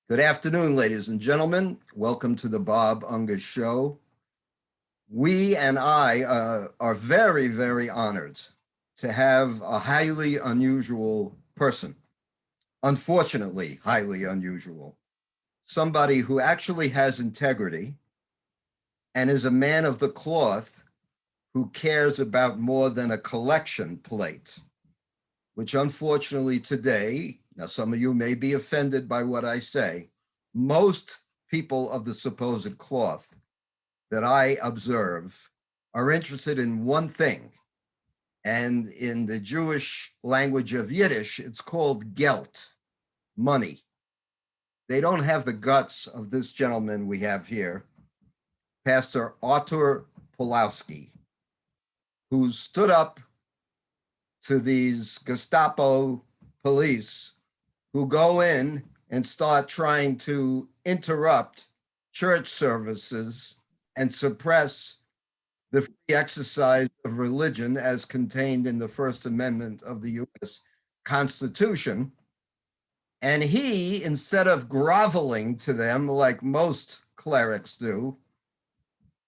Good afternoon, ladies and gentlemen. Welcome to the Bob Unger Show. We and I are very, very honored to have a highly unusual person, unfortunately, highly unusual, somebody who actually has integrity and is a man of the cloth who cares about more than a collection plate, which unfortunately today, now some of you may be offended by what I say, most people of the supposed cloth that I observe are interested in one thing. And in the Jewish language of Yiddish, it's called gelt, money. They don't have the guts of this gentleman we have here, Pastor Artur Pawlowski, who stood up to these Gestapo police who go in and start trying to interrupt church services and suppress the free exercise of religion as contained in the First Amendment of the U.S. Constitution. And he, instead of groveling to them like most clerics do,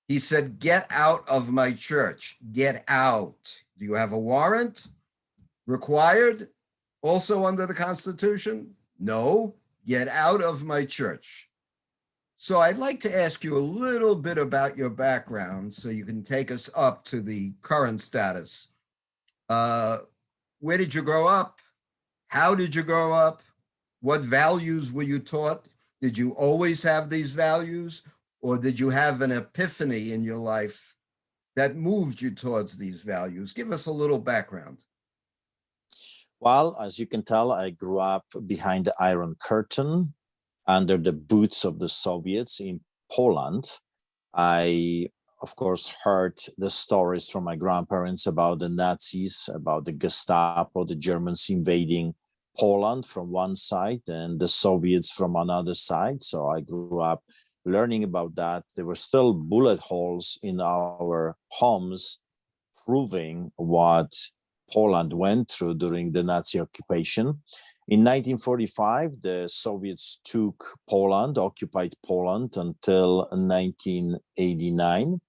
he said, "Get out of my church, get out. Do you have a warrant? Required also under the Constitution? No, get out of my church." So I'd like to ask you a little bit about your background so you can take us up to the current status. Where did you grow up? How did you grow up? What values were you taught? Did you always have these values, or did you have an epiphany in your life that moved you towards these values? Give us a little background. Well, as you can tell, I grew up behind the Iron Curtain, under the boots of the Soviets in Poland. I, of course, heard the stories from my grandparents about the Nazis, about the Gestapo, the Germans invading Poland from one side and the Soviets from another side. So I grew up learning about that. There were still bullet holes in our homes, proving what Poland went through during the Nazi occupation. In 1945, the Soviets took Poland, occupied Poland until 1989.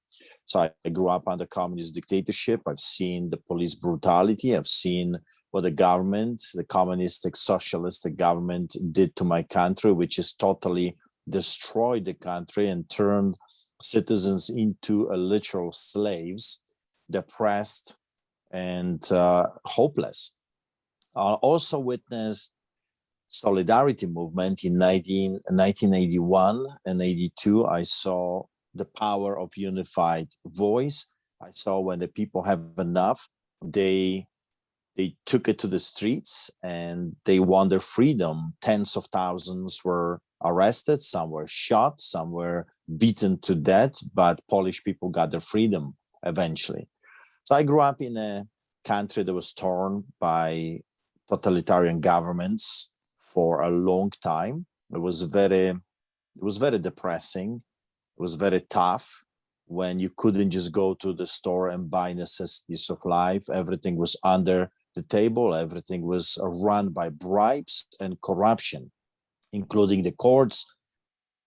So I grew up under communist dictatorship. I've seen the police brutality. I've seen what the government, the communistic, socialistic government did to my country, which is totally destroyed the country and turned citizens into literal slaves, depressed and hopeless. I also witnessed solidarity movement in 1981 and 82. I saw the power of unified voice. I saw when the people have enough, they took it to the streets and they won their freedom. Tens of thousands were arrested, some were shot, some were beaten to death, but Polish people got their freedom eventually. So I grew up in a country that was torn by totalitarian governments for a long time. It was very depressing. It was very tough when you couldn't just go to the store and buy necessities of life. Everything was under the table. Everything was run by bribes and corruption, including the courts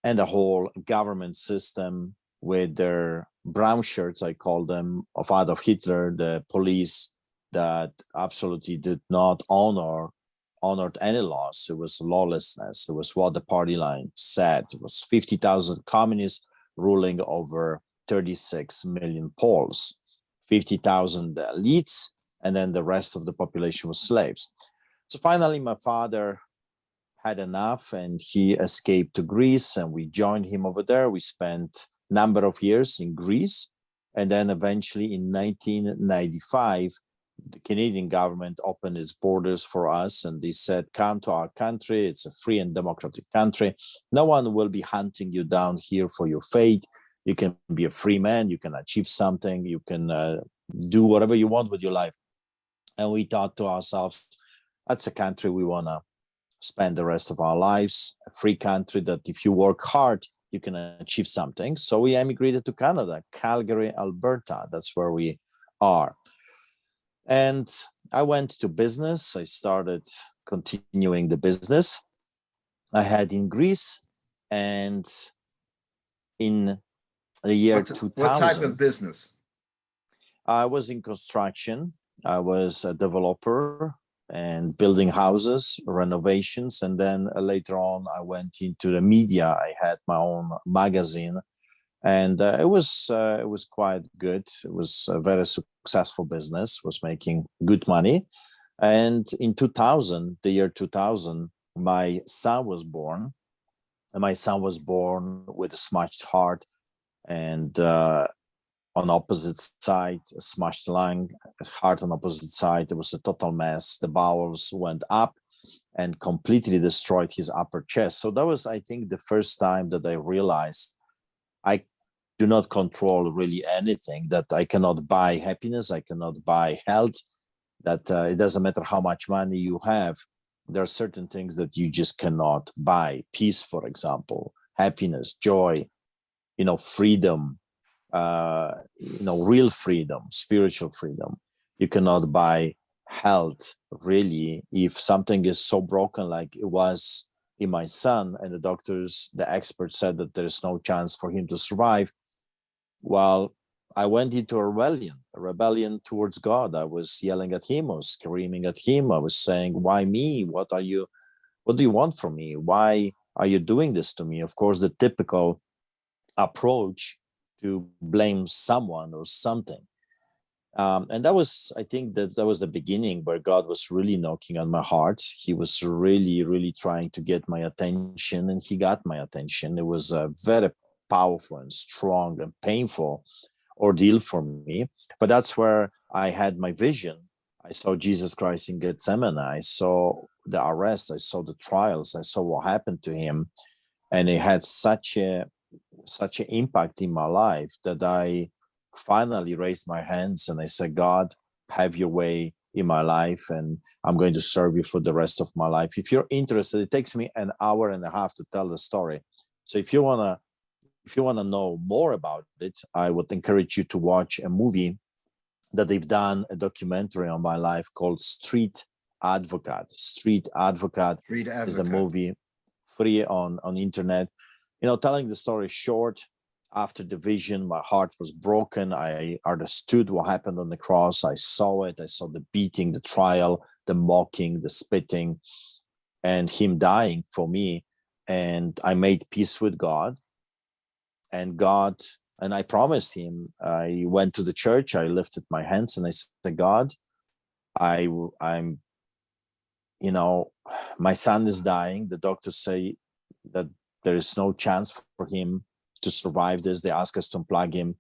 and the whole government system with their brown shirts, I call them, of Adolf Hitler, the police that absolutely did not honored any laws. It was lawlessness. It was what the party line said. It was 50,000 communists ruling over 36 million Poles, 50,000 elites, and then the rest of the population was slaves. So finally, my father had enough and he escaped to Greece, and we joined him over there. We spent a number of years in Greece. And then eventually in 1995, the Canadian government opened its borders for us, and they said, "Come to our country. It's a free and democratic country. No one will be hunting you down here for your fate. You can be a free man. You can achieve something. You can do whatever you want with your life." And we thought to ourselves, that's a country we want to spend the rest of our lives, a free country that if you work hard, you can achieve something. So we emigrated to Canada, Calgary, Alberta. That's where we are. And I went to business. I started continuing the business. I had in Greece, and in the year What type 2000, of business? I was in construction. I was a developer and building houses, renovations, and then later on, I went into the media. I had my own magazine, and it was quite good. It was a very successful business. Was making good money, and in 2000, the year 2000, my son was born. And my son was born with a smashed heart, and on opposite side, a smashed lung, heart on opposite side. It was a total mess. The bowels went up and completely destroyed his upper chest. So that was, I think, the first time that I realized I do not control really anything, that I cannot buy happiness, I cannot buy health, that it doesn't matter how much money you have. There are certain things that you just cannot buy. Peace, for example, happiness, joy, freedom, real freedom, spiritual freedom. You cannot buy health, really. If something is so broken like it was in my son, and the experts said that there's no chance for him to survive, well, I went into a rebellion towards God. I was yelling at him, I was screaming at him, I was saying, why me? What do you want from me? Why are you doing this to me? Of course, the typical approach to blame someone or something. And I think that was the beginning where God was really knocking on my heart. He was really, really trying to get my attention, and he got my attention. It was a very powerful and strong and painful ordeal for me. But that's where I had my vision. I saw Jesus Christ in Gethsemane. I saw the arrest. I saw the trials. I saw what happened to him. And it had such an impact in my life that I finally raised my hands and I said, God, have your way in my life, and I'm going to serve you for the rest of my life. If you're interested, it takes me an hour and a half to tell the story. So if you want to know more about it, I would encourage you to watch a movie that they've done, a documentary on my life called Street Advocate. Street Advocate is the movie, free on internet. Telling the story short, after the vision, my heart was broken. I understood what happened on the cross. I saw it. I saw the beating, the trial, the mocking, the spitting, and him dying for me. And I made peace with God. And I promised him, I went to the church, I lifted my hands and I said, God, I'm, my son is dying. The doctors say that there is no chance for him to survive this. They ask us to unplug him.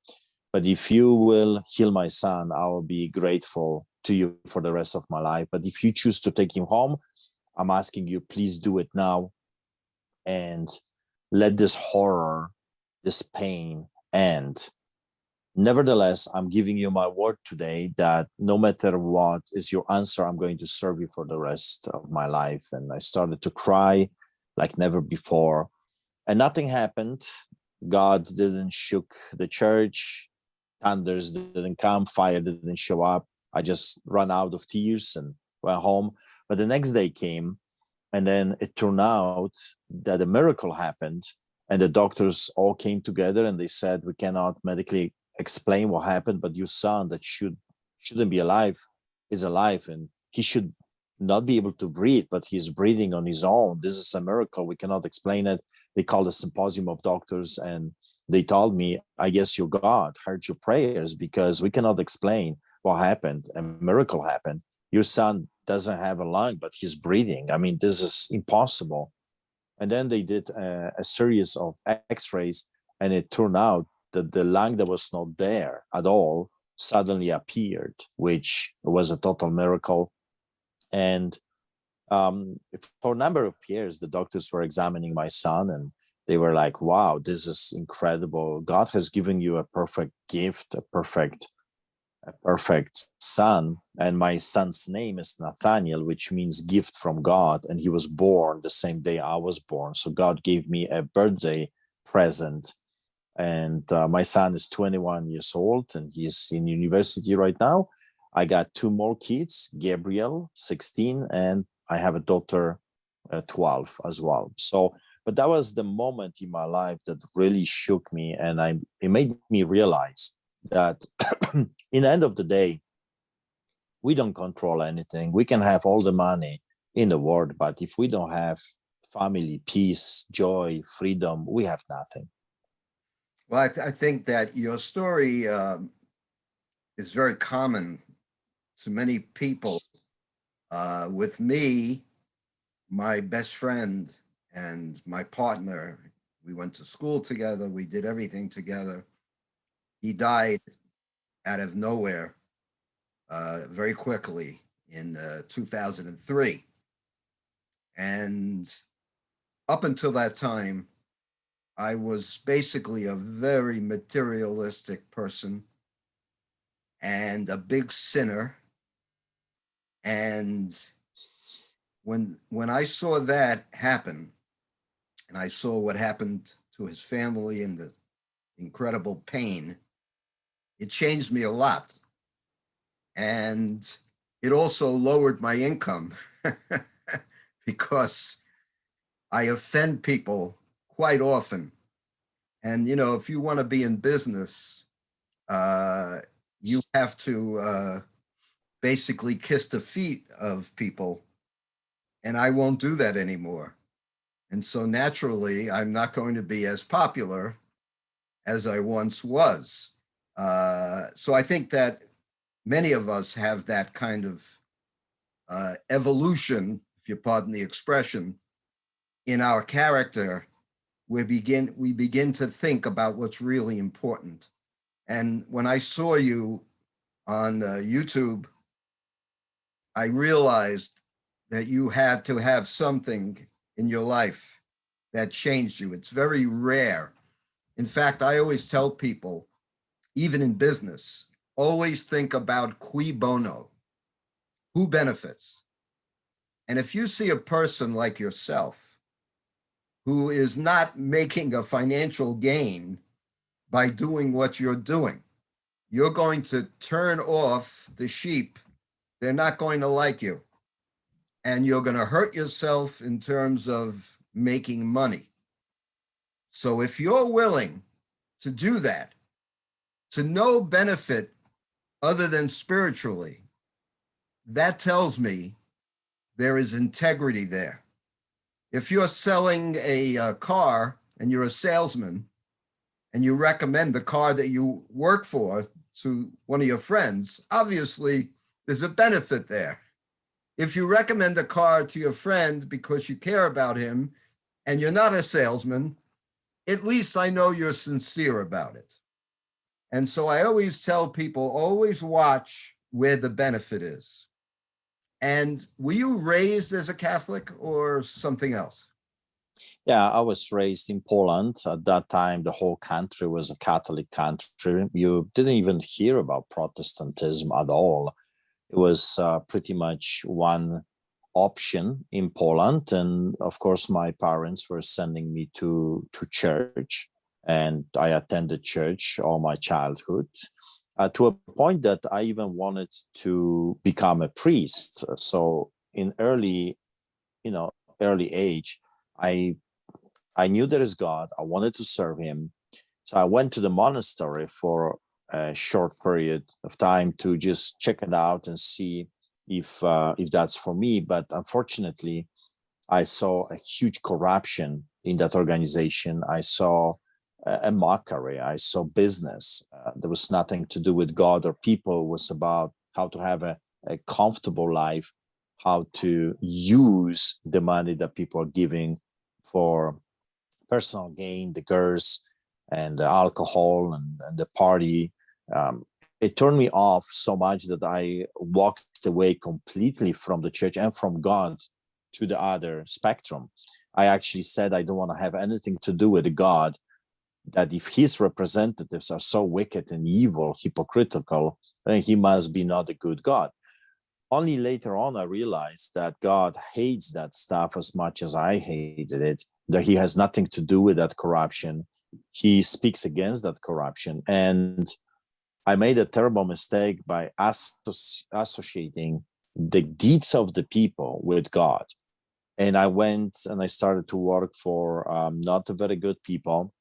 But if you will heal my son, I will be grateful to you for the rest of my life. But if you choose to take him home, I'm asking you, please do it now. And let this horror, this pain end. Nevertheless, I'm giving you my word today that no matter what is your answer, I'm going to serve you for the rest of my life. And I started to cry like never before. And nothing happened. God didn't shook the church. Thunders didn't come. Fire didn't show up. I just ran out of tears and went home. But the next day came, and then it turned out that a miracle happened. And the doctors all came together and they said, we cannot medically explain what happened, but your son that shouldn't be alive is alive, and he should not be able to breathe, but he's breathing on his own. This is a miracle. We cannot explain it. They called a symposium of doctors and they told me, I guess your God heard your prayers, because we cannot explain what happened. A miracle happened. Your son doesn't have a lung, but he's breathing. I mean, this is impossible. And then they did a series of x-rays, and it turned out that the lung that was not there at all suddenly appeared, which was a total miracle. And for a number of years, the doctors were examining my son, and they were like, wow, this is incredible. God has given you a perfect gift, a perfect son. And my son's name is Nathaniel, which means gift from God. And he was born the same day I was born. So God gave me a birthday present. And my son is 21 years old and he's in university right now. I got two more kids, Gabriel, 16, and I have a daughter, 12 as well. So, but that was the moment in my life that really shook me, and it made me realize that in the end of the day, we don't control anything. We can have all the money in the world, but if we don't have family, peace, joy, freedom, we have nothing. Well, I think that your story is very common to many people. With me, my best friend and my partner, we went to school together. We did everything together. He died out of nowhere very quickly in 2003. And up until that time, I was basically a very materialistic person and a big sinner. And when I saw that happen, and I saw what happened to his family and the incredible pain, it changed me a lot. And it also lowered my income because I offend people quite often. And, you know, if you want to be in business, you have to basically kiss the feet of people. And I won't do that anymore. And so naturally, I'm not going to be as popular as I once was. So I think that many of us have that kind of evolution, if you pardon the expression, in our character. We begin to think about what's really important. And when I saw you on YouTube, I realized that you had to have something in your life that changed you. It's very rare. In fact, I always tell people, even in business, always think about cui bono, who benefits. And if you see a person like yourself who is not making a financial gain by doing what you're doing, you're going to turn off the sheep. They're not going to like you. And you're going to hurt yourself in terms of making money. So if you're willing to do that, to no benefit other than spiritually, that tells me there is integrity there. If you're selling a car and you're a salesman and you recommend the car that you work for to one of your friends, obviously there's a benefit there. If you recommend a car to your friend because you care about him and you're not a salesman, at least I know you're sincere about it. And so I always tell people, always watch where the benefit is. And were you raised as a Catholic or something else? Yeah, I was raised in Poland. At that time, the whole country was a Catholic country. You didn't even hear about Protestantism at all. It was pretty much one option in Poland. And of course, my parents were sending me to church, and I attended church all my childhood. To a point that I even wanted to become a priest. So in early age, I knew there is God. I wanted to serve him. So I went to the monastery for a short period of time to just check it out and see if that's for me. But unfortunately, I saw a huge corruption in that organization. I saw a mockery. I saw business. There was nothing to do with God or people. It was about how to have a comfortable life, how to use the money that people are giving for personal gain, the girls and the alcohol and the party. It turned me off so much that I walked away completely from the church and from God to the other spectrum. I actually said I don't want to have anything to do with God, that if his representatives are so wicked and evil, hypocritical, then he must be not a good God. Only later on, I realized that God hates that stuff as much as I hated it, that he has nothing to do with that corruption. He speaks against that corruption. And I made a terrible mistake by associating the deeds of the people with God. And I went and I started to work for not very good people.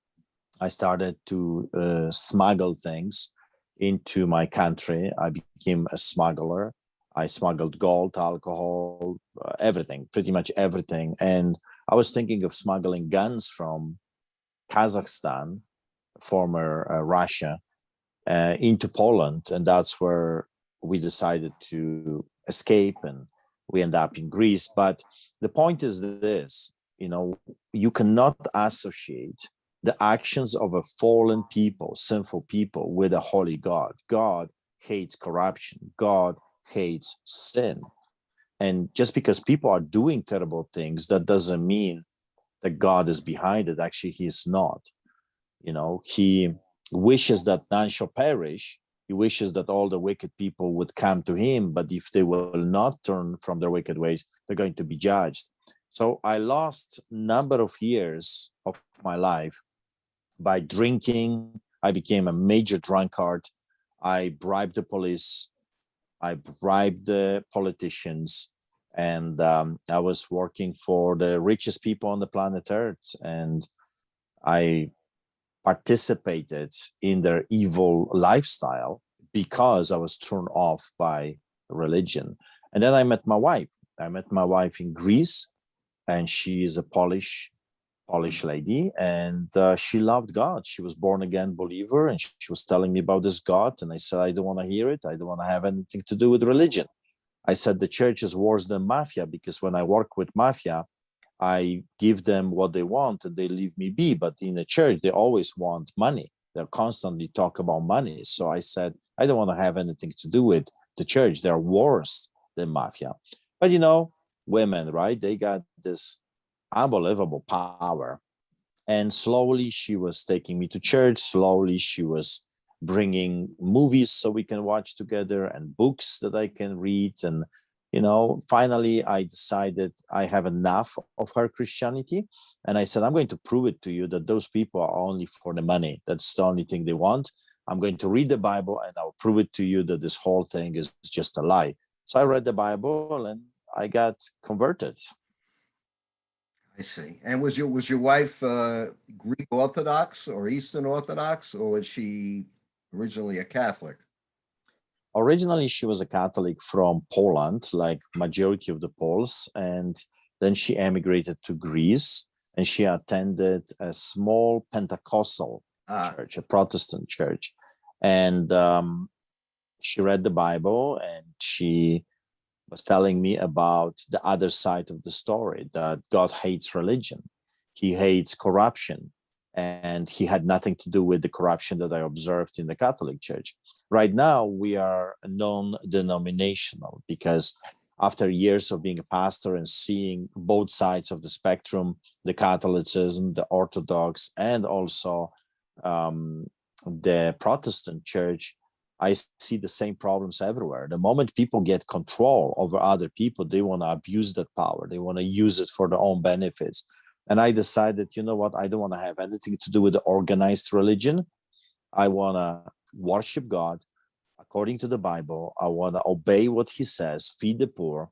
I started to smuggle things into my country. I became a smuggler. I smuggled gold, alcohol, everything, pretty much everything. And I was thinking of smuggling guns from Kazakhstan, former Russia, into Poland. And that's where we decided to escape, and we end up in Greece. But the point is this, you cannot associate the actions of a fallen people, sinful people, with a holy God. God hates corruption. God hates sin. And just because people are doing terrible things, that doesn't mean that God is behind it. Actually, he is not. He wishes that none shall perish. He wishes that all the wicked people would come to him, but if they will not turn from their wicked ways, they're going to be judged. So I lost a number of years of my life by drinking. I became a major drunkard. I bribed the police. I bribed the politicians. And I was working for the richest people on the planet Earth. And I participated in their evil lifestyle because I was turned off by religion. And then I met my wife. I met my wife in Greece, and she is a Polish lady, and she loved God. She was born again believer, and she was telling me about this God. And I said, I don't want to hear it. I don't want to have anything to do with religion. I said, the church is worse than mafia, because when I work with mafia, I give them what they want and they leave me be. But in the church, they always want money. They're constantly talk about money. So I said, I don't want to have anything to do with the church. They're worse than mafia. But women, right? They got this unbelievable power. And slowly she was taking me to church. Slowly she was bringing movies so we can watch together, and books that I can read. And finally I decided I have enough of her Christianity. And I said, I'm going to prove it to you that those people are only for the money. That's the only thing they want. I'm going to read the Bible, and I'll prove it to you that this whole thing is just a lie. So I read the Bible and I got converted. I see. And was your wife Greek Orthodox or Eastern Orthodox, or was she originally a Catholic? Originally, she was a Catholic from Poland, like majority of the Poles, and then she emigrated to Greece, and she attended a small Pentecostal church, a Protestant church, and she read the Bible, and she was telling me about the other side of the story, that God hates religion, he hates corruption, and he had nothing to do with the corruption that I observed in the Catholic Church. Right now, we are non-denominational, because after years of being a pastor and seeing both sides of the spectrum, the Catholicism, the Orthodox, and also the Protestant church, I see the same problems everywhere. The moment people get control over other people, they want to abuse that power. They want to use it for their own benefits. And I decided, you know what? I don't want to have anything to do with the organized religion. I want to worship God according to the Bible. I want to obey what he says, feed the poor,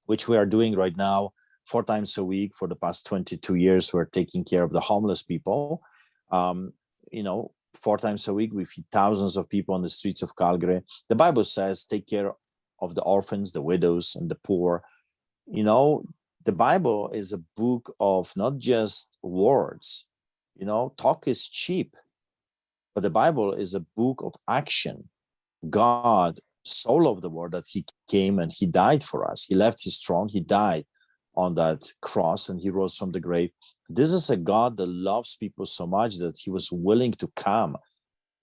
which we are doing right now 4 times a week for the past 22 years. We're taking care of the homeless people. 4 times a week, we feed thousands of people on the streets of Calgary. The Bible says, take care of the orphans, the widows, and the poor. The Bible is a book of not just words. Talk is cheap, but the Bible is a book of action. God so loved the world that he came and he died for us. He left his throne, he died on that cross, and he rose from the grave. This is a God that loves people so much that he was willing to come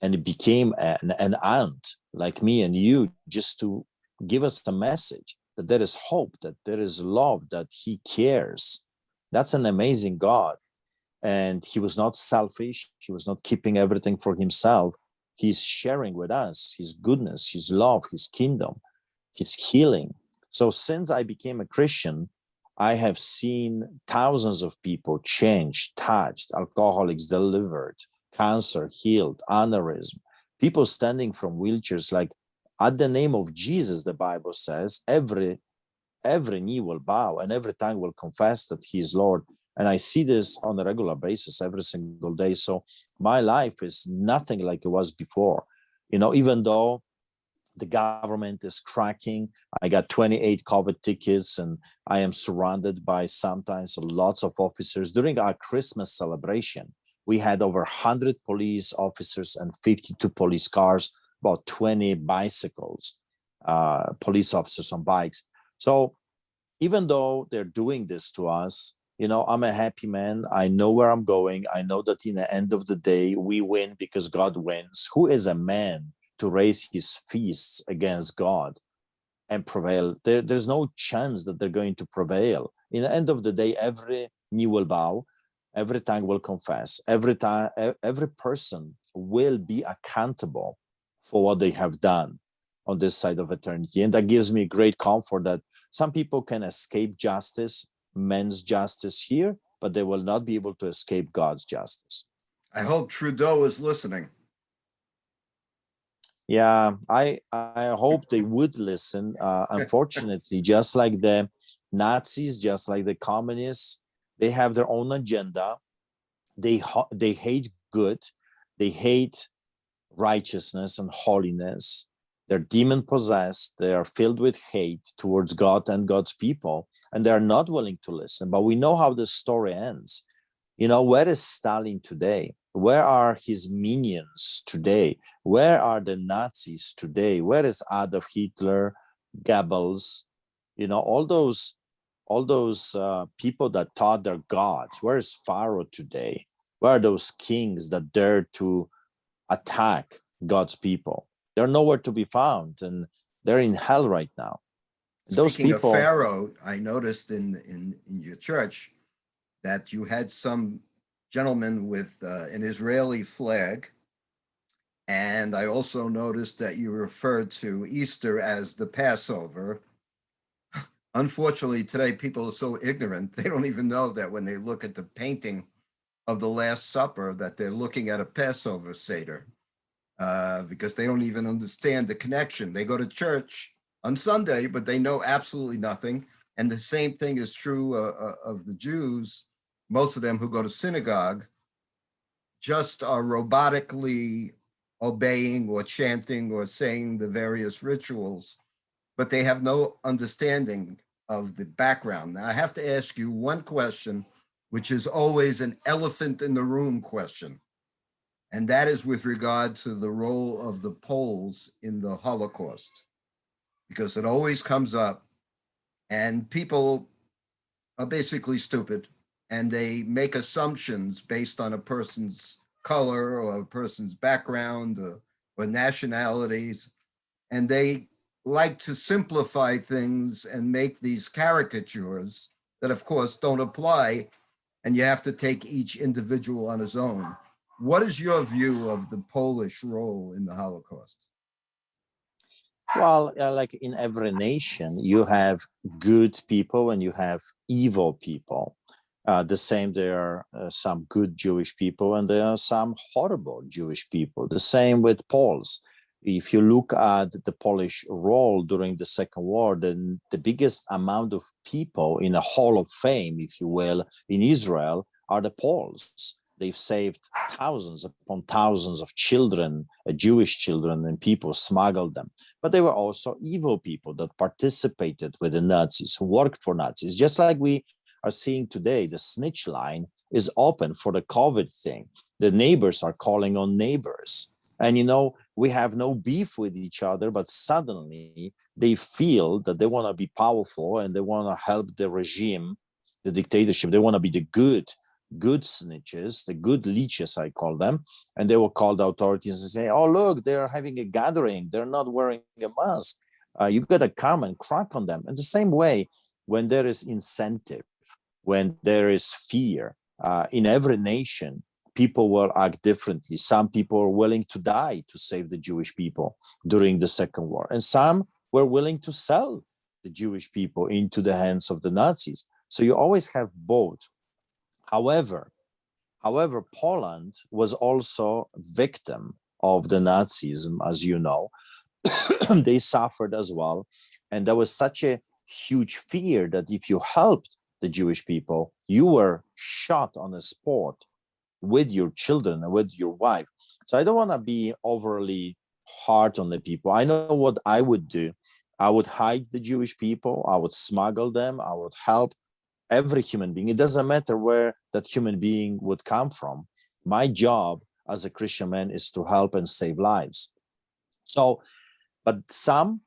and became an ant like me and you, just to give us a message that there is hope, that there is love, that he cares. That's an amazing God. And he was not selfish. He was not keeping everything for himself. He's sharing with us his goodness, his love, his kingdom, his healing. So since I became a Christian, I have seen thousands of people changed, touched, alcoholics delivered, cancer healed, aneurysm, people standing from wheelchairs. Like, at the name of Jesus, the Bible says, every every knee will bow and every tongue will confess that he is Lord. And I see this on a regular basis every single day. So my life is nothing like it was before. Even though the government is cracking, I got 28 COVID tickets, and I am surrounded by sometimes lots of officers. During our Christmas celebration, we had over 100 police officers and 52 police cars, about 20 bicycles, police officers on bikes. So even though they're doing this to us, I'm a happy man. I know where I'm going. I know that in the end of the day, we win because God wins. Who is a man to raise his fists against God and prevail? There's no chance that they're going to prevail. In the end of the day, every knee will bow, every tongue will confess, every person will be accountable for what they have done on this side of eternity. And that gives me great comfort that some people can escape justice, men's justice here, but they will not be able to escape God's justice. I hope Trudeau is listening. Yeah, I hope they would listen. Unfortunately, just like the Nazis, just like the communists, they have their own agenda. They hate good. They hate righteousness and holiness. They're demon possessed. They are filled with hate towards God and God's people, and they are not willing to listen. But we know how the story ends. Where is Stalin today? Where are his minions today? Where are the Nazis today? Where is Adolf Hitler, Goebbels? All those people that thought they're gods. Where is Pharaoh today? Where are those kings that dared to attack God's people? They're nowhere to be found, and they're in hell right now. Those Speaking people, of Pharaoh, I noticed in your church that you had some gentleman with an Israeli flag. And I also noticed that you referred to Easter as the Passover. Unfortunately, today people are so ignorant, they don't even know that when they look at the painting of the Last Supper, that they're looking at a Passover Seder, because they don't even understand the connection. They go to church on Sunday, but they know absolutely nothing. And the same thing is true of the Jews. Most of them who go to synagogue just are robotically obeying or chanting or saying the various rituals, but they have no understanding of the background. Now, I have to ask you one question, which is always an elephant in the room question, and that is with regard to the role of the Poles in the Holocaust, because it always comes up, and people are basically stupid, and they make assumptions based on a person's color or a person's background or nationalities, and they like to simplify things and make these caricatures that, of course, don't apply, and you have to take each individual on his own. What is your view of the Polish role in the Holocaust? well, like in every nation, you have good people and you have evil people. The same, there are some good Jewish people and there are some horrible Jewish people. The same with Poles. If you look at the Polish role during the Second War, then the biggest amount of people in a Hall of Fame, if you will, in Israel are the Poles. They've saved thousands upon thousands of children, Jewish children, and people smuggled them. But they were also evil people that participated with the Nazis, who worked for Nazis. Just like we are seeing today, the snitch line is open for the COVID thing. The neighbors are calling on neighbors. And, we have no beef with each other, but suddenly they feel that they want to be powerful and they want to help the regime, the dictatorship. They want to be the good snitches, the good leeches, I call them. And they will call the authorities and say, oh, look, they're having a gathering. They're not wearing a mask. You got to come and crack on them. And the same way, when there is incentive, when there is fear in every nation, people will act differently. Some people are willing to die to save the Jewish people during the Second War, and some were willing to sell the Jewish people into the hands of the Nazis. So you always have both. However, Poland was also a victim of the Nazism, as you know. They suffered as well. And there was such a huge fear that if you helped the Jewish people, you were shot on the spot with your children and with your wife. So I don't want to be overly hard on the people. I know what I would do. I would hide the Jewish people. I would smuggle them. I would help every human being. It doesn't matter where that human being would come from. My job as a Christian man is to help and save lives. So, but some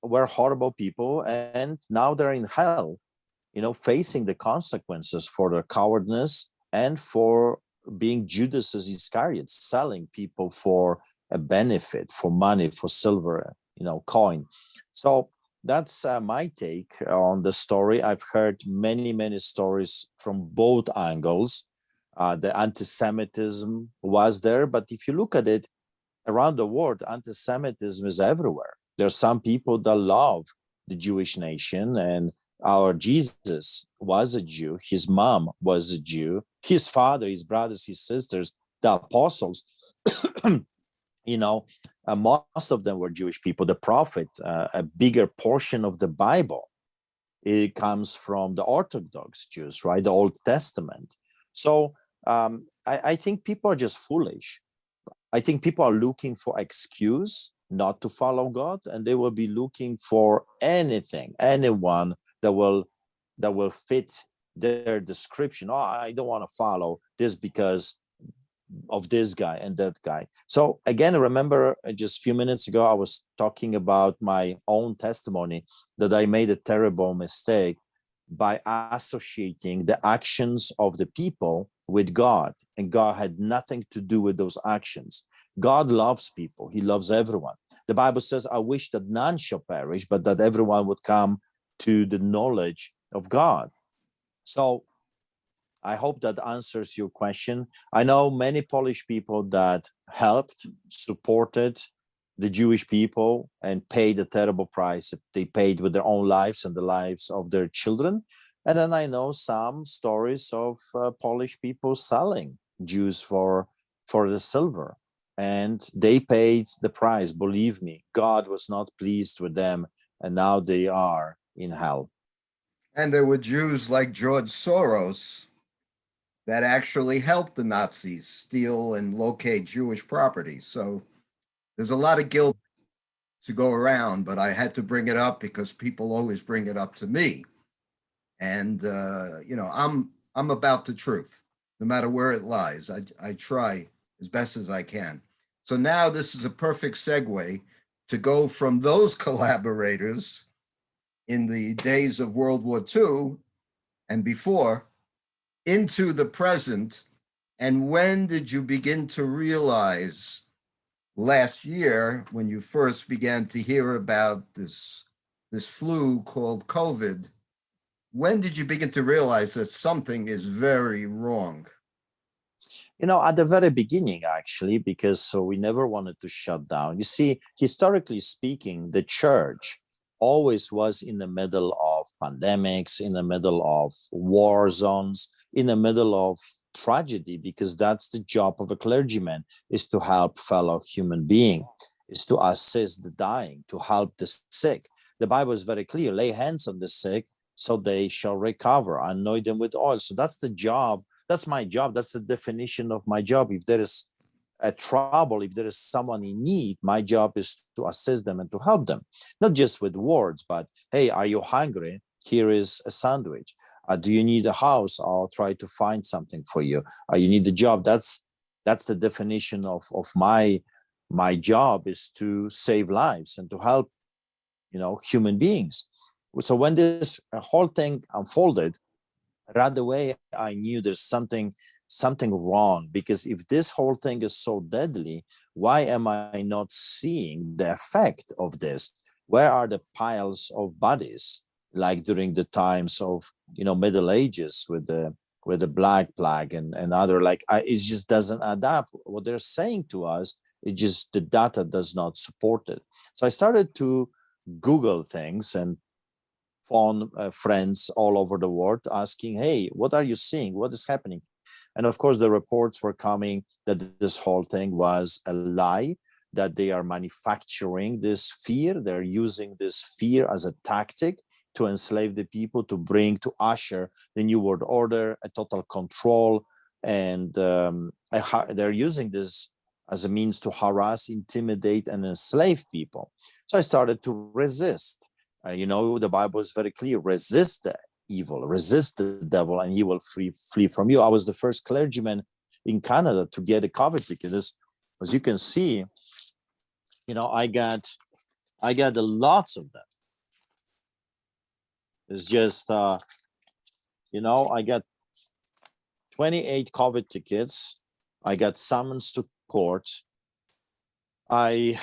were horrible people, and now they're in hell, facing the consequences for their cowardness and for being Judas Iscariot, selling people for a benefit, for money, for silver, coin. So that's my take on the story. I've heard many stories from both angles. The anti-Semitism was there, but if you look at it around the world, anti-Semitism is everywhere. There are some people that love the Jewish nation, and our Jesus was a Jew. His mom was a Jew. His father, his brothers, his sisters, the apostles, most of them were Jewish people. The prophet, a bigger portion of the Bible, it comes from the Orthodox Jews, right? The Old Testament. So I think people are just foolish. I think people are looking for excuse not to follow God, and they will be looking for anyone that will fit their description. Oh, I don't want to follow this because of this guy and that guy. So again, remember just a few minutes ago, I was talking about my own testimony that I made a terrible mistake by associating the actions of the people with God, and God had nothing to do with those actions. God loves people. He loves everyone. The Bible says, I wish that none shall perish, but that everyone would come to the knowledge of God. So I hope that answers your question. I know many Polish people that helped, supported the Jewish people and paid a terrible price. They paid with their own lives and the lives of their children. And then I know some stories of Polish people selling Jews for the silver. And they paid the price. Believe me, God was not pleased with them. And now they are in hell. And there were Jews like George Soros that actually helped the Nazis steal and locate Jewish property. So there's a lot of guilt to go around, but I had to bring it up because people always bring it up to me. And I'm about the truth, no matter where it lies. I try as best as I can. So now this is a perfect segue to go from those collaborators in the days of World War II and before into the present. And when did you begin to realize last year when you first began to hear about this flu called COVID? When did you begin to realize that something is very wrong? At the very beginning, actually, because we never wanted to shut down. You see, historically speaking, the church always was in the middle of pandemics, in the middle of war zones, in the middle of tragedy, because that's the job of a clergyman, is to help fellow human being, is to assist the dying, to help the sick. The Bible is very clear: lay hands on the sick so they shall recover, anoint them with oil. So that's the job. That's my job. That's the definition of my job. If there is a trouble, if there is someone in need, my job is to assist them and to help them, not just with words, but hey, are you hungry? Here is a sandwich. Do you need a house? I'll try to find something for you. You need a job. That's the definition of my job, is to save lives and to help human beings. So when this whole thing unfolded, right away I knew there's something wrong, because if this whole thing is so deadly, why am I not seeing the effect of this? Where are the piles of bodies, like during the times of Middle Ages with the Black Plague and other, it just doesn't add up. What they're saying to us, it just, the data does not support it. So I started to Google things and phone friends all over the world asking, hey, what are you seeing? What is happening? And of course, the reports were coming that this whole thing was a lie, that they are manufacturing this fear. They're using this fear as a tactic to enslave the people, to usher the New World Order, a total control. And they're using this as a means to harass, intimidate, and enslave people. So I started to resist. The Bible is very clear: resist the evil, resist the devil, and he will flee from you. I was the first clergyman in Canada to get a COVID ticket. As you can see, I got lots of them. It's just, I got 28 COVID tickets. I got summons to court. I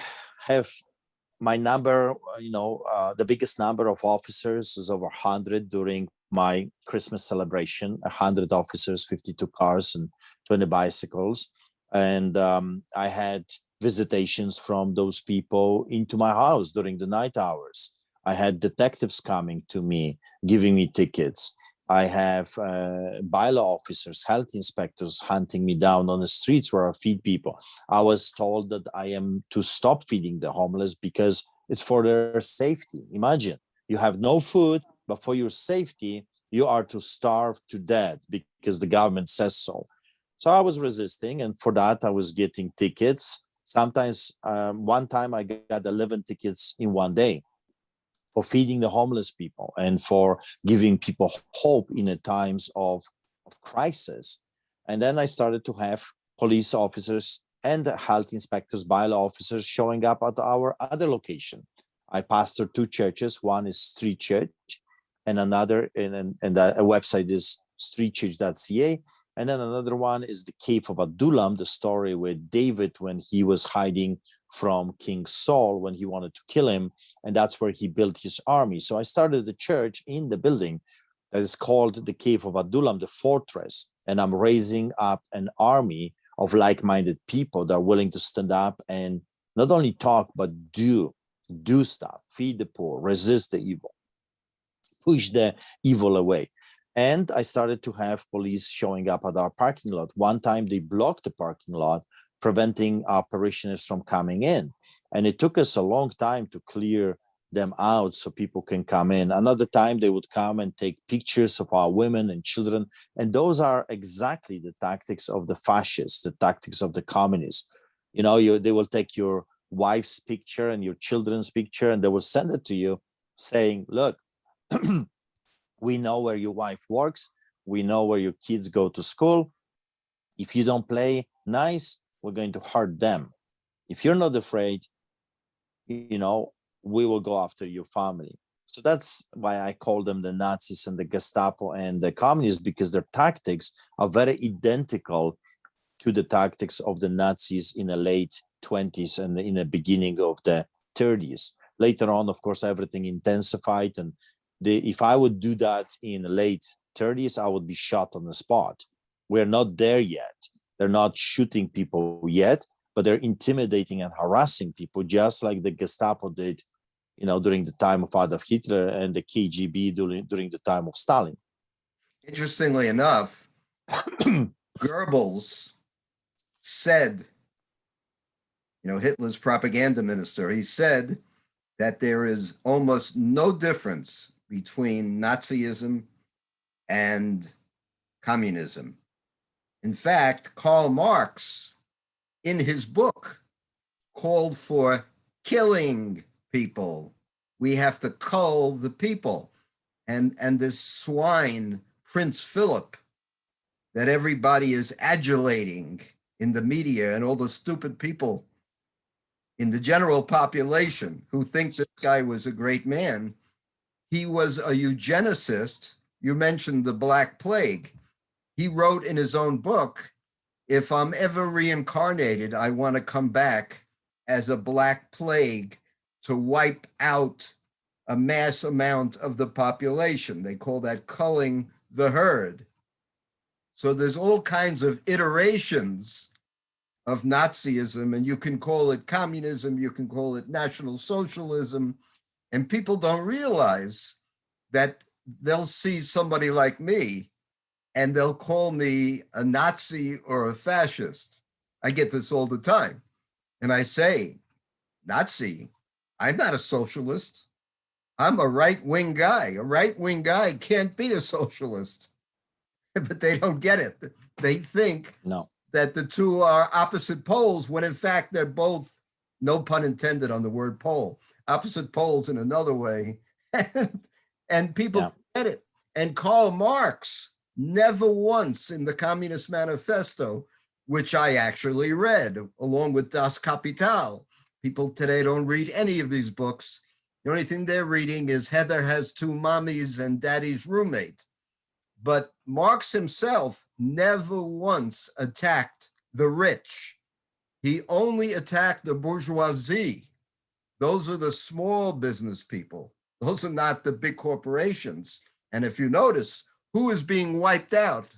have my number, the biggest number of officers is over 100 during my Christmas celebration, 100 officers, 52 cars, and 20 bicycles. And I had visitations from those people into my house during the night hours. I had detectives coming to me, giving me tickets. I have bylaw officers, health inspectors hunting me down on the streets where I feed people. I was told that I am to stop feeding the homeless because it's for their safety. Imagine, you have no food, but for your safety, you are to starve to death because the government says so. So I was resisting, and for that, I was getting tickets. Sometimes, one time I got 11 tickets in one day for feeding the homeless people and for giving people hope in the times of crisis. And then I started to have police officers and health inspectors, bylaw officers showing up at our other location. I pastor two churches. One is Street Church, and another, and the website is streetchurch.ca. And then another one is the Cave of Adullam, the story with David when he was hiding from King Saul when he wanted to kill him. And that's where he built his army. So I started the church in the building that is called the Cave of Adullam, the fortress. And I'm raising up an army of like-minded people that are willing to stand up and not only talk, but do stuff, feed the poor, resist the evil, push the evil away. And I started to have police showing up at our parking lot. One time they blocked the parking lot, preventing our parishioners from coming in. And it took us a long time to clear them out so people can come in. Another time they would come and take pictures of our women and children. And those are exactly the tactics of the fascists, the tactics of the communists. They will take your wife's picture and your children's picture, and they will send it to you saying, look, we know where your wife works. We know where your kids go to school. If you don't play nice, we're going to hurt them. If you're not afraid, we will go after your family. So that's why I call them the Nazis and the Gestapo and the communists, because their tactics are very identical to the tactics of the Nazis in the late 20s and in the beginning of the 30s. Later on, of course, everything intensified. And if I would do that in the late 30s, I would be shot on the spot. We're not there yet. They're not shooting people yet, but they're intimidating and harassing people, just like the Gestapo did, during the time of Adolf Hitler and the KGB during the time of Stalin. Interestingly enough, Goebbels said, Hitler's propaganda minister, he said that there is almost no difference between Nazism and communism. In fact, Karl Marx, in his book, called for killing people. We have to cull the people. And this swine, Prince Philip, that everybody is adulating in the media, and all the stupid people in the general population who think this guy was a great man. He was a eugenicist. You mentioned the Black Plague. He wrote in his own book, if I'm ever reincarnated, I want to come back as a Black Plague to wipe out a mass amount of the population. They call that culling the herd. So there's all kinds of iterations of Nazism, and you can call it communism, you can call it National Socialism, and people don't realize that they'll see somebody like me and they'll call me a Nazi or a fascist. I get this all the time. And I say, Nazi, I'm not a socialist. I'm a right-wing guy. A right-wing guy can't be a socialist, but they don't get it. They think No. that the two are opposite poles when in fact they're both, no pun intended on the word pole, opposite poles in another way. And Yeah. people get it. And Karl Marx never once in the Communist Manifesto, which I actually read along with Das Kapital. People today don't read any of these books. The only thing they're reading is Heather Has Two Mommies and Daddy's Roommate. But Marx himself never once attacked the rich. He only attacked the bourgeoisie. Those are the small business people. Those are not the big corporations. And if you notice, who is being wiped out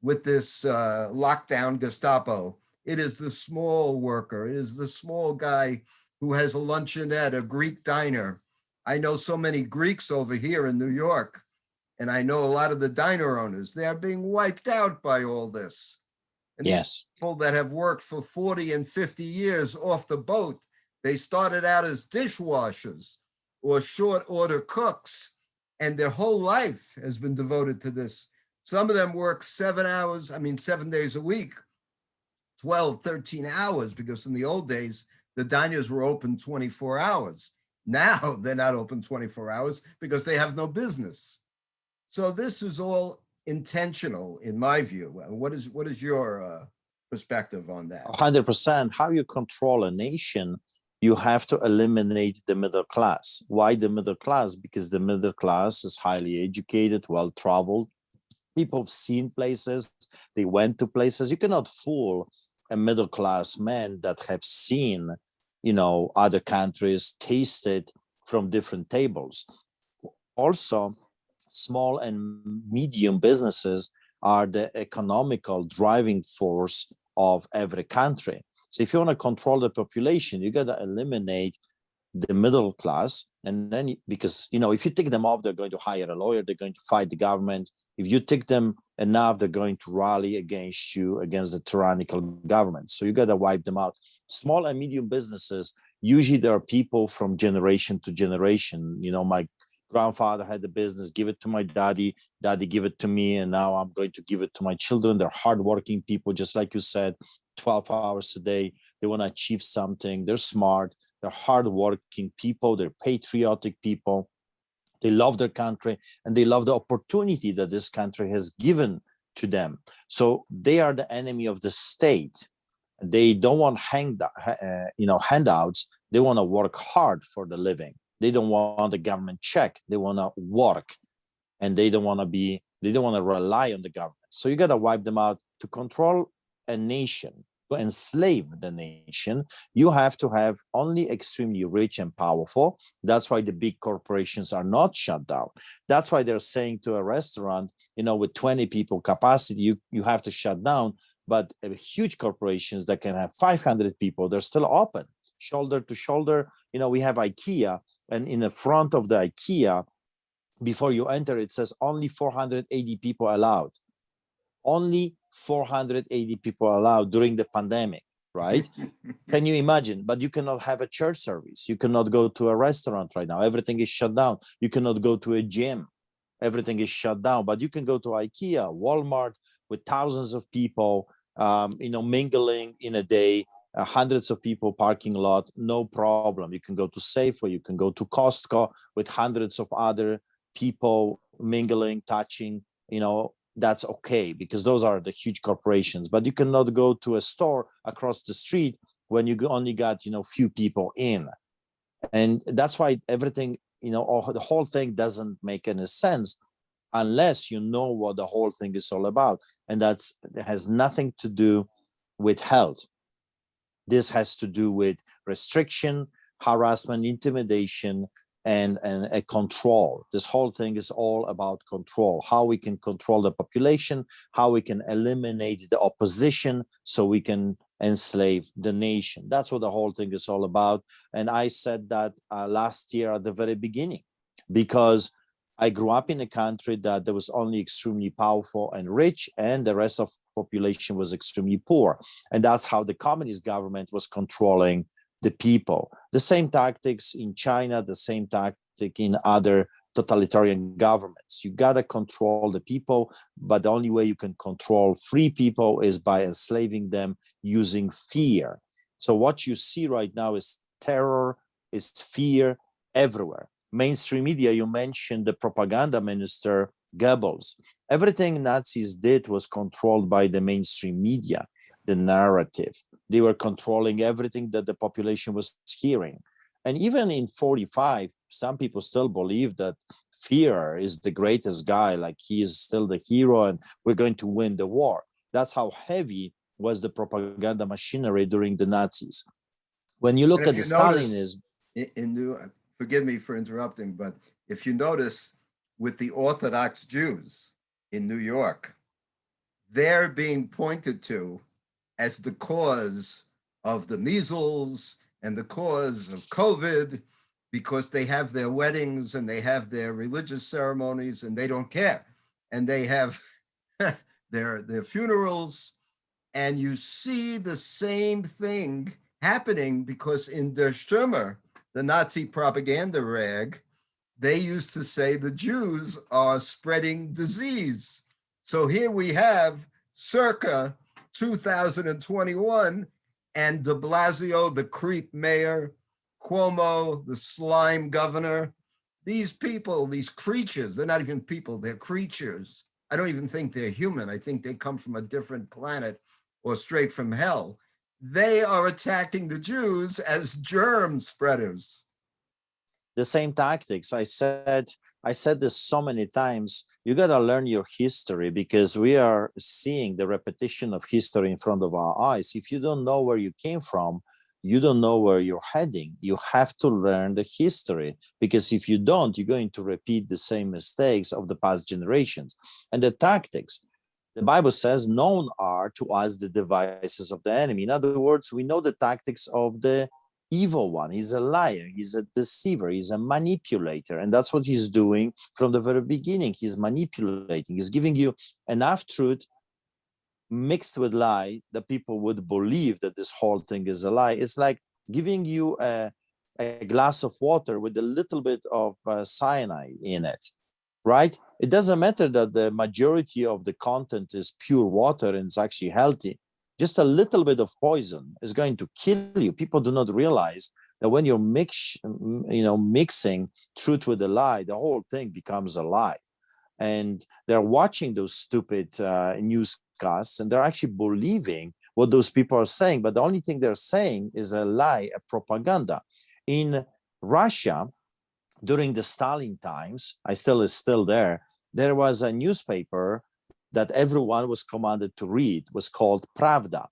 with this lockdown Gestapo? It is the small worker. It is the small guy who has a luncheonette, a Greek diner. I know so many Greeks over here in New York, and I know a lot of the diner owners. They are being wiped out by all this. And Yes. people that have worked for 40 and 50 years off the boat, they started out as dishwashers or short order cooks, and their whole life has been devoted to this. Some of them work 7 days a week, 12, 13 hours, because in the old days, the diners were open 24 hours. Now they're not open 24 hours because they have no business. So this is all intentional, in my view. What is your perspective on that? 100%. How you control a nation, you have to eliminate the middle class. Why the middle class? Because the middle class is highly educated, well-traveled. People have seen places, they went to places. You cannot fool a middle class man that have seen, other countries, tasted from different tables. Also, small and medium businesses are the economical driving force of every country. So if you want to control the population, you got to eliminate the middle class. And then, because, if you take them off, they're going to hire a lawyer, they're going to fight the government. If you take them enough, they're going to rally against you, against the tyrannical government. So you got to wipe them out. Small and medium businesses, usually there are people from generation to generation. My grandfather had the business, give it to my daddy give it to me, and now I'm going to give it to my children. They're hardworking people, just like you said, 12 hours a day. They want to achieve something. They're smart. They're hardworking people. They're patriotic people. They love their country, and they love the opportunity that this country has given to them. So they are the enemy of the state. They don't want handouts. They want to work hard for the living. They don't want the government check. They want to work, and they don't want to rely on the government. So you got to wipe them out. To control a nation, to enslave the nation, you have to have only extremely rich and powerful. That's why the big corporations are not shut down. That's why they're saying to a restaurant, with 20 people capacity, you have to shut down. But huge corporations that can have 500 people, they're still open, shoulder to shoulder. We have IKEA, and in the front of the IKEA, before you enter, it says only 480 people allowed. Only 480 people allowed during the pandemic, right? Can you imagine? But you cannot have a church service. You cannot go to a restaurant right now. Everything is shut down. You cannot go to a gym. Everything is shut down. But you can go to IKEA, Walmart, with thousands of people, mingling in a day, hundreds of people parking lot, no problem. You can go to Safeway, you can go to Costco with hundreds of other people mingling, touching, that's okay, because those are the huge corporations. But you cannot go to a store across the street when you only got, few people in. And that's why everything, the whole thing doesn't make any sense unless you know what the whole thing is all about. And it has nothing to do with health. This has to do with restriction, harassment, intimidation, and a control. This whole thing is all about control, how we can control the population, how we can eliminate the opposition so we can enslave the nation. That's what the whole thing is all about. And I said that last year at the very beginning, because I grew up in a country that there was only extremely powerful and rich, and the rest of the population was extremely poor. And that's how the communist government was controlling the people. The same tactics in China, the same tactic in other totalitarian governments. You got to control the people, but the only way you can control free people is by enslaving them using fear. So what you see right now is terror, is fear everywhere. Mainstream media, you mentioned the propaganda minister Goebbels. Everything Nazis did was controlled by the mainstream media, the narrative. They were controlling everything that the population was hearing. And even in 45, some people still believe that Führer is the greatest guy, like he is still the hero and we're going to win the war. That's how heavy was the propaganda machinery during the Nazis. When you look at the Stalinism, forgive me for interrupting, but if you notice with the Orthodox Jews in New York, they're being pointed to as the cause of the measles and the cause of COVID, because they have their weddings and they have their religious ceremonies and they don't care. And they have their funerals, and you see the same thing happening because in Der Stürmer, the Nazi propaganda rag, they used to say the Jews are spreading disease. So here we have circa 2021 and de Blasio, the creep mayor, Cuomo, the slime governor, these people, these creatures, they're not even people, they're creatures. I don't even think they're human. I think they come from a different planet or straight from hell. They are attacking the Jews as germ spreaders. The same tactics. I said this so many times. You got to learn your history because we are seeing the repetition of history in front of our eyes. If you don't know where you came from, you don't know where you're heading. You have to learn the history, because if you don't, you're going to repeat the same mistakes of the past generations. And the tactics, the Bible says, known are to us the devices of the enemy. In other words, we know the tactics of the evil one. He's a liar, he's a deceiver, he's a manipulator. And that's what he's doing from the very beginning. He's manipulating, he's giving you enough truth mixed with lie that people would believe that this whole thing is a lie. It's like giving you a glass of water with a little bit of cyanide in it, right? It doesn't matter that the majority of the content is pure water and it's actually healthy. Just a little bit of poison is going to kill you. People do not realize that when you're mixing truth with a lie, the whole thing becomes a lie. And they're watching those stupid newscasts and they're actually believing what those people are saying. But the only thing they're saying is a lie, a propaganda. In Russia, during the Stalin times, is still there was a newspaper that everyone was commanded to read, was called Pravda.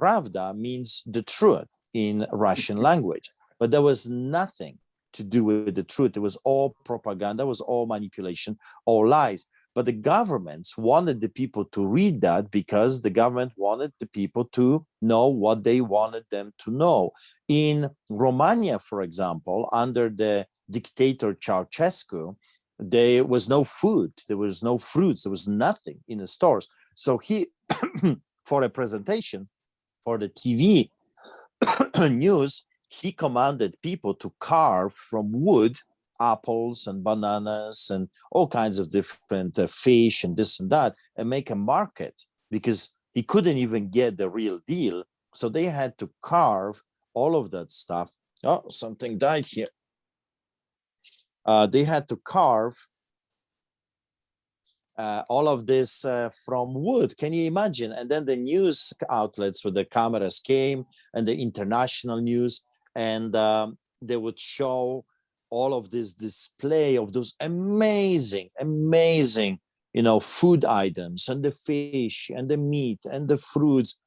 Pravda means the truth in Russian language, but there was nothing to do with the truth. It was all propaganda, it was all manipulation, all lies. But the governments wanted the people to read that because the government wanted the people to know what they wanted them to know. In Romania, for example, under the dictator Ceausescu, there was no food, there was no fruits, there was nothing in the stores. So he, for a presentation for the TV news, he commanded people to carve from wood apples and bananas and all kinds of different fish and this and that, and make a market, because he couldn't even get the real deal. So they had to carve all of that stuff. Oh, something died here. They had to carve all of this from wood. Can you imagine? And then the news outlets with the cameras came, and the international news, and they would show all of this display of those amazing, food items, and the fish and the meat and the fruits.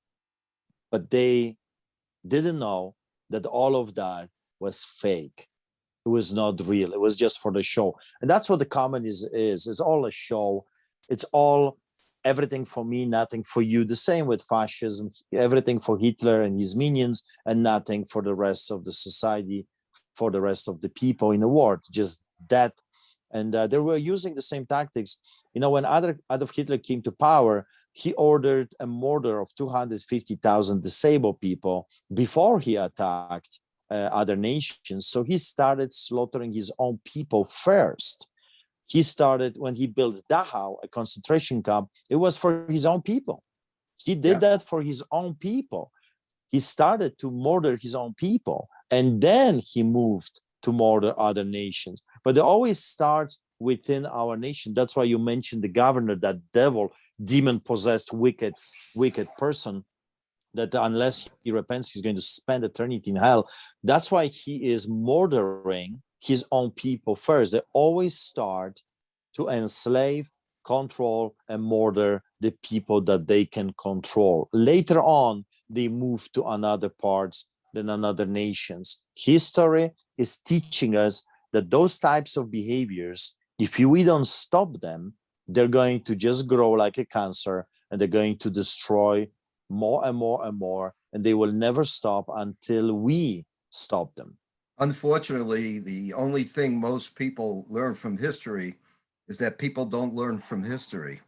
But they didn't know that all of that was fake. It was not real. It was just for the show. And that's what the communism is. It's all a show. It's all everything for me, nothing for you. The same with fascism, everything for Hitler and his minions, and nothing for the rest of the society, for the rest of the people in the world, just that. And they were using the same tactics. When Adolf Hitler came to power, he ordered a murder of 250,000 disabled people before he attacked other nations. So he started slaughtering his own people first. He started when he built Dachau, a concentration camp, it was for his own people. He did that for his own people. He started to murder his own people, and then he moved to murder other nations. But it always starts within our nation. That's why you mentioned the governor, that devil, demon-possessed, wicked person, that unless he repents, he's going to spend eternity in hell. That's why he is murdering his own people first. They always start to enslave, control, and murder the people that they can control. Later on, they move to another parts than another nations. History is teaching us that those types of behaviors, if we don't stop them, they're going to just grow like a cancer, and they're going to destroy more and more and more, and they will never stop until we stop them. Unfortunately, the only thing most people learn from history is that people don't learn from history.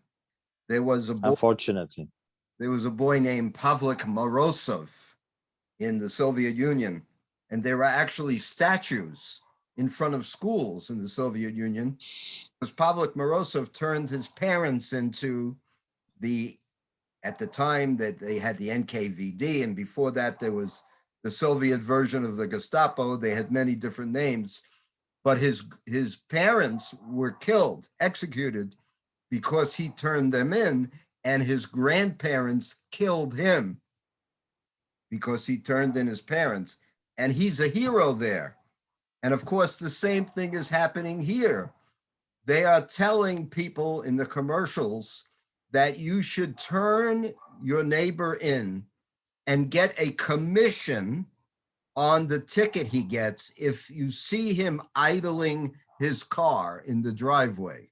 There was a boy, Unfortunately. there was a boy named Pavlik Morozov in the Soviet Union, and there were actually statues in front of schools in the Soviet Union because Pavlik Morozov turned his parents into at the time that they had the NKVD, and before that there was the Soviet version of the Gestapo. They had many different names, but his parents were killed, executed, because he turned them in, and his grandparents killed him because he turned in his parents, and he's a hero there. And of course, the same thing is happening here. They are telling people in the commercials that you should turn your neighbor in and get a commission on the ticket he gets if you see him idling his car in the driveway.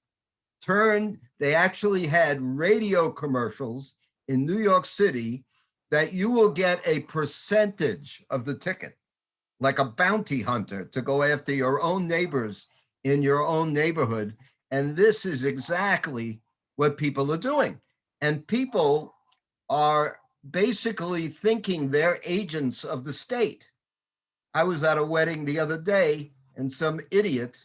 They actually had radio commercials in New York City that you will get a percentage of the ticket, like a bounty hunter, to go after your own neighbors in your own neighborhood. And this is exactly what people are doing. And people are basically thinking they're agents of the state. I was at a wedding the other day, and some idiot,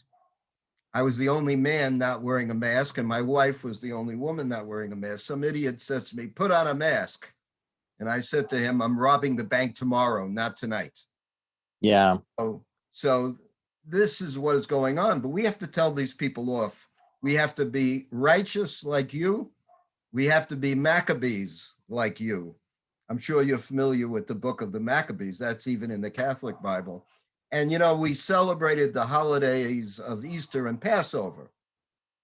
I was the only man not wearing a mask, and my wife was the only woman not wearing a mask. Some idiot says to me, "Put on a mask." And I said to him, "I'm robbing the bank tomorrow, not tonight." Yeah. So this is what is going on, but we have to tell these people off. We have to be righteous like you. We have to be Maccabees like you. I'm sure you're familiar with the book of the Maccabees. That's even in the Catholic Bible. And, we celebrated the holidays of Easter and Passover.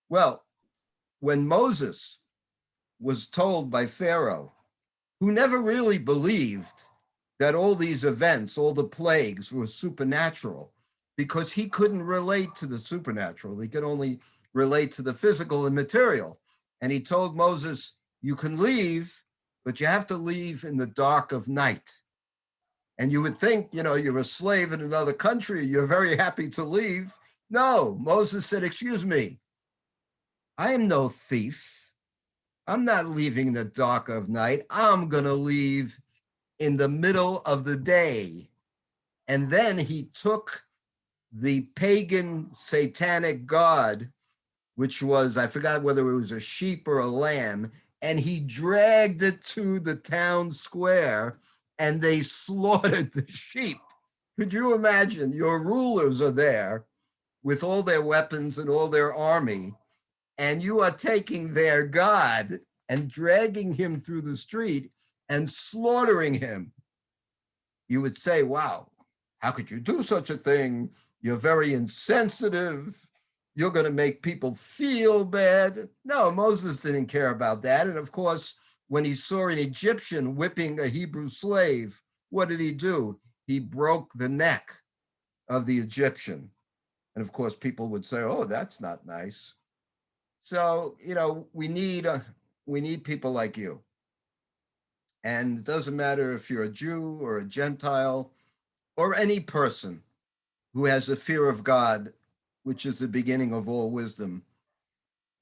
Well, when Moses was told by Pharaoh, who never really believed that all these events, all the plagues were supernatural, because he couldn't relate to the supernatural. He could only relate to the physical and material. And he told Moses, "You can leave, but you have to leave in the dark of night." And you would think, you're a slave in another country, you're very happy to leave. No, Moses said, "Excuse me, I am no thief. I'm not leaving in the dark of night. I'm going to leave in the middle of the day." And then he took the pagan satanic god, which was, I forgot whether it was a sheep or a lamb, and he dragged it to the town square, and they slaughtered the sheep. Could you imagine? Your rulers are there with all their weapons and all their army, and you are taking their god and dragging him through the street and slaughtering him. You would say, "Wow, how could you do such a thing? You're very insensitive. You're going to make people feel bad." No, Moses didn't care about that. And of course, when he saw an Egyptian whipping a Hebrew slave, what did he do? He broke the neck of the Egyptian. And of course, people would say, "Oh, that's not nice." So, we need people like you. And it doesn't matter if you're a Jew or a Gentile or any person who has a fear of God, which is the beginning of all wisdom.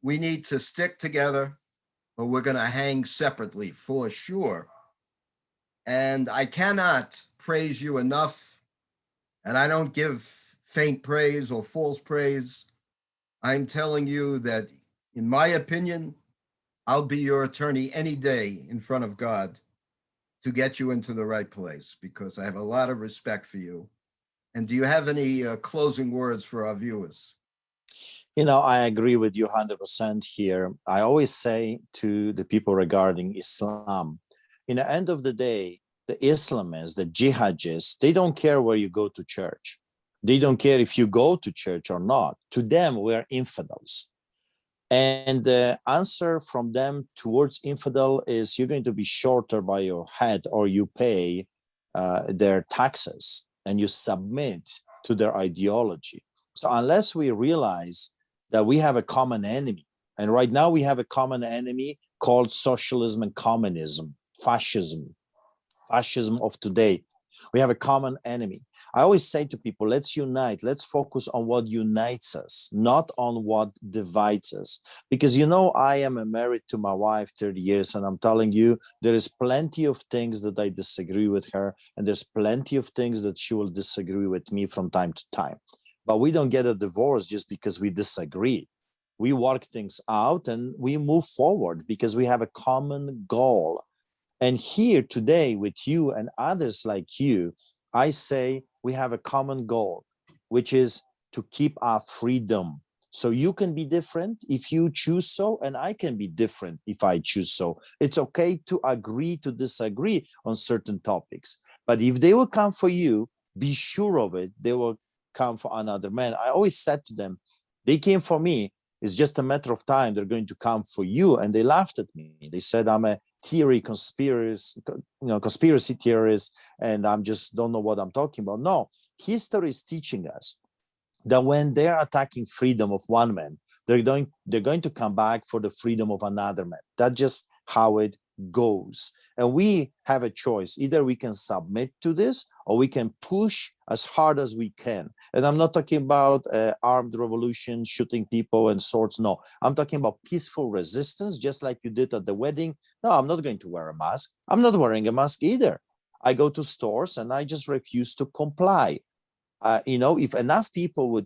We need to stick together, or we're going to hang separately for sure. And I cannot praise you enough And I don't give faint praise or false praise. I'm telling you that, in my opinion, I'll be your attorney any day in front of God to get you into the right place, because I have a lot of respect for you. And do you have any closing words for our viewers? I agree with you 100% here. I always say to the people regarding Islam, in the end of the day, the Islamists, the jihadists, they don't care where you go to church. They don't care if you go to church or not. To them, we're infidels. And the answer from them towards infidel is you're going to be shorter by your head, or you pay their taxes and you submit to their ideology. So unless we realize that we have a common enemy, and right now we have a common enemy called socialism and communism, fascism of today. We have a common enemy. I always say to people, let's unite. Let's focus on what unites us, not on what divides us. Because, I am married to my wife 30 years, and I'm telling you, there is plenty of things that I disagree with her, and there's plenty of things that she will disagree with me from time to time. But we don't get a divorce just because we disagree. We work things out and we move forward because we have a common goal. And here today with you and others like you, I say we have a common goal, which is to keep our freedom. So you can be different if you choose so, and I can be different if I choose so. It's okay to agree to disagree on certain topics. But if they will come for you, be sure of it, they will come for another man. I always said to them, they came for me. It's just a matter of time. They're going to come for you. And they laughed at me. They said, I'm a conspiracy theorist, and I'm just don't know what I'm talking about. No, history is teaching us that when they're attacking freedom of one man, they're going to come back for the freedom of another man. That's just how it goes. And we have a choice. Either we can submit to this, or we can push as hard as we can. And I'm not talking about armed revolution, shooting people and swords. No, I'm talking about peaceful resistance, just like you did at the wedding. No, I'm not going to wear a mask. I'm not wearing a mask either. I go to stores and I just refuse to comply. If enough people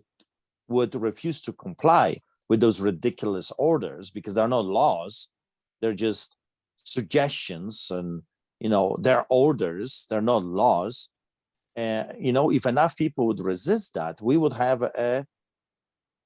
would refuse to comply with those ridiculous orders, because they're not laws, they're just suggestions, and they're orders, they're not laws. If enough people would resist that, we would have a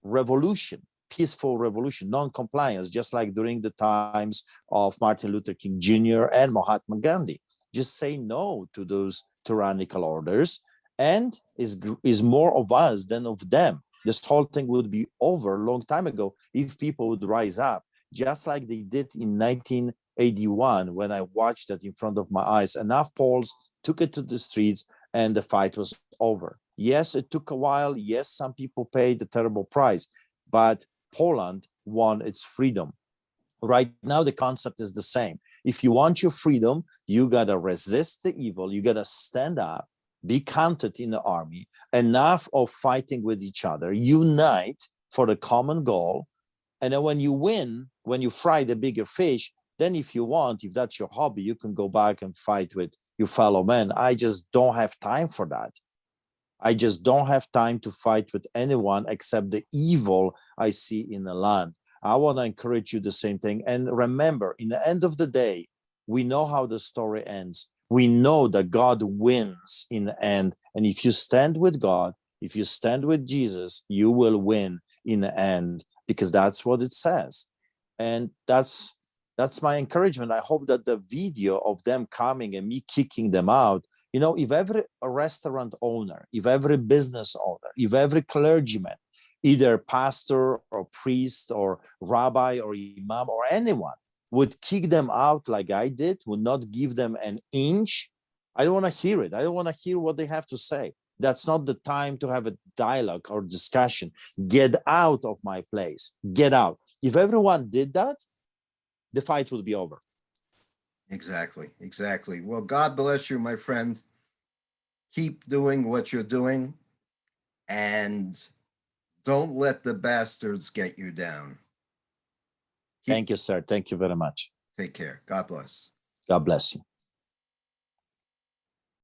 revolution, peaceful revolution, non-compliance, just like during the times of Martin Luther King Jr. and Mahatma Gandhi. Just say no to those tyrannical orders, and is more of us than of them. This whole thing would be over a long time ago if people would rise up, just like they did in 1981 when I watched that in front of my eyes. Enough Poles took it to the streets and the fight was over. Yes, it took a while. Yes, some people paid a terrible price, but Poland won its freedom. Right now, the concept is the same. If you want your freedom, you got to resist the evil. You got to stand up, be counted in the army, enough of fighting with each other, unite for the common goal. And then when you win, when you fry the bigger fish, then if you want, if that's your hobby, you can go back and fight with your fellow men. I just don't have time for that. I just don't have time to fight with anyone except the evil I see in the land. I want to encourage you the same thing. And remember, in the end of the day, we know how the story ends. We know that God wins in the end. And if you stand with God, if you stand with Jesus, you will win in the end, because that's what it says. And that's my encouragement. I hope that the video of them coming and me kicking them out, if every restaurant owner, if every business owner, if every clergyman, either pastor or priest or rabbi or imam or anyone, would kick them out like I did, would not give them an inch, I don't want to hear it. I don't want to hear what they have to say. That's not the time to have a dialogue or discussion. Get out of my place. Get out. If everyone did that, the fight would be over. Exactly. Well, God bless you, my friend. Keep doing what you're doing, and don't let the bastards get you down. Thank you, sir. Thank you very much. Take care. God bless. God bless you.